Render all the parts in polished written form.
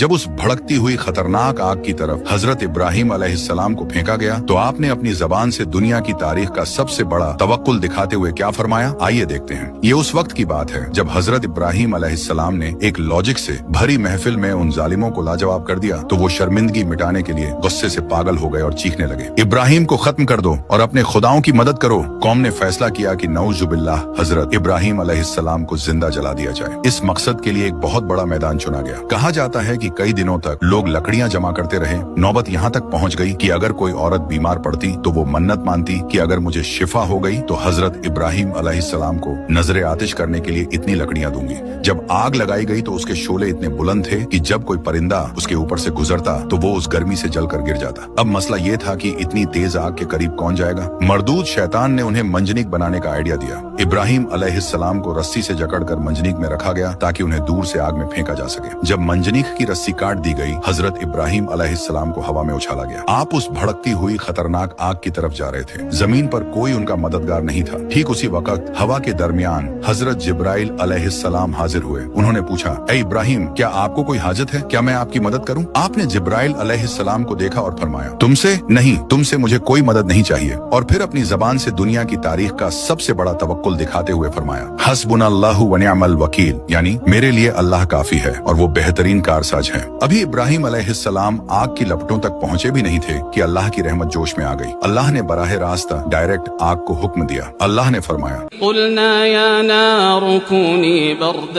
जब उस भड़कती हुई खतरनाक आग की तरफ हजरत इब्राहिम अलैहिस्सलाम को फेंका गया तो आपने अपनी जबान से दुनिया की तारीख का सबसे बड़ा तवक्कुल दिखाते हुए क्या फरमाया, आइए देखते हैं। ये उस वक्त की बात है जब हजरत इब्राहिम अलैहिस्सलाम ने एक लॉजिक से भरी महफिल में उन जालिमों को लाजवाब कर दिया तो वो शर्मिंदगी मिटाने के लिए गुस्से से पागल हो गए और चीखने लगे, इब्राहिम को खत्म कर दो और अपने खुदाओं की मदद करो। कौम ने फैसला किया कि नऊजुबिल्लाह हजरत इब्राहिम अलैहिस्सलाम को जिंदा जला दिया जाए। इस मकसद के लिए एक बहुत बड़ा मैदान चुना गया। कहा जाता है कि कई दिनों तक लोग लकड़ियां जमा करते रहे। नौबत यहाँ तक पहुँच गई कि अगर कोई औरत बीमार पड़ती तो वो मन्नत मानती कि अगर मुझे शिफा हो गई तो हजरत इब्राहिम अलैहिस्सलाम को नजरे आतिश करने के लिए इतनी लकड़ियां दूंगी। जब आग लगाई गई तो उसके शोले इतने बुलंद थे कि जब कोई परिंदा उसके ऊपर से गुजरता तो वो उस गर्मी से जलकर गिर जाता। अब मसला ये था कि इतनी तेज आग के करीब कौन जाएगा। मरदूद शैतान ने उन्हें मंजनीक बनाने का आइडिया दिया। इब्राहिम अलैहिस्सलाम को रस्सी से जकड़कर मंजनीक में रखा गया ताकि उन्हें दूर से आग में फेंका जा सके। जब मंजनीक की रस्सी काट दी गई, हजरत इब्राहिम अलैहिस्सलाम को हवा में उछाला गया। आप उस भड़कती हुई खतरनाक आग की तरफ जा रहे थे। जमीन पर कोई उनका मददगार नहीं था। ठीक उसी वक्त हवा के दरमियान हजरत जिब्राइल अलैहिस्सलाम हाजिर हुए। उन्होंने पूछा, ए इब्राहिम, क्या आपको कोई हाजत है? क्या मैं आपकी मदद करूं? आपने जिब्राइल अलैहिस्सलाम को देखा और फरमाया, तुमसे नहीं, तुमसे मुझे कोई मदद नहीं चाहिए। और फिर अपनी जबान से दुनिया की तारीख का सबसे बड़ा तवक्कुल दिखाते हुए फरमाया, हस्बुनल्लाहु व निअमल वकील, यानी मेरे लिए अल्लाह काफी है और वो बेहतरीन कारसाज है। अभी इब्राहिम अलैहिस्सलाम आग की लपटों तक पहुंचे भी नहीं थे कि अल्लाह की रहमत जोश में आ गई। अल्लाह ने बराह रास्ता डायरेक्ट आग को हुक्म दिया। अल्लाह ने फरमाया, कुलना या नारु कूनी बर्दन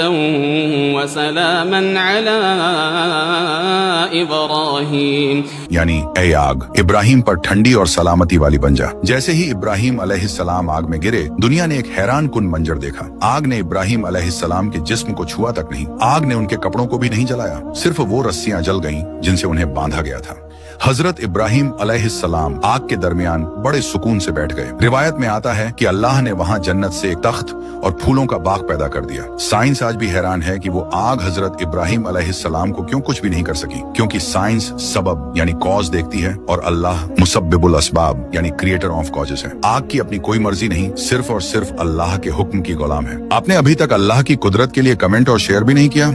व सलामन अला इब्राहिम, यानी ए आग, इब्राहिम पर ठंडी और सलामती वाली बन जा। जैसे ही इब्राहिम अलैहिस्सलाम आग में गिरे, दुनिया ने एक हैरान कुन मंजर देखा। आग ने इब्राहिम अलैहिस्सलाम के जिस्म को छुआ तक नहीं, आग ने उनके कपड़ों को भी नहीं जलाया, सिर्फ वो रस्सियां जल गईं जिनसे उन्हें बांधा गया था। हजरत इब्राहिम अलैहिस्सलाम आग के दरमियान बड़े सुकून से बैठ गए। रिवायत में आता है कि अल्लाह ने वहां जन्नत से एक तख्त और फूलों का बाग पैदा कर दिया। साइंस आज भी हैरान है कि वो आग हजरत इब्राहिम अलैहिस्सलाम को क्यों कुछ भी नहीं कर सकी, क्योंकि साइंस सबब यानी कॉज देखती है और अल्लाह मुसब्बिबुल असबाब यानी क्रिएटर ऑफ कॉजेस है। आग की अपनी कोई मर्जी नहीं, सिर्फ और सिर्फ अल्लाह के हुक्म की गुलाम है। आपने अभी तक अल्लाह की कुदरत के लिए कमेंट और शेयर भी नहीं किया।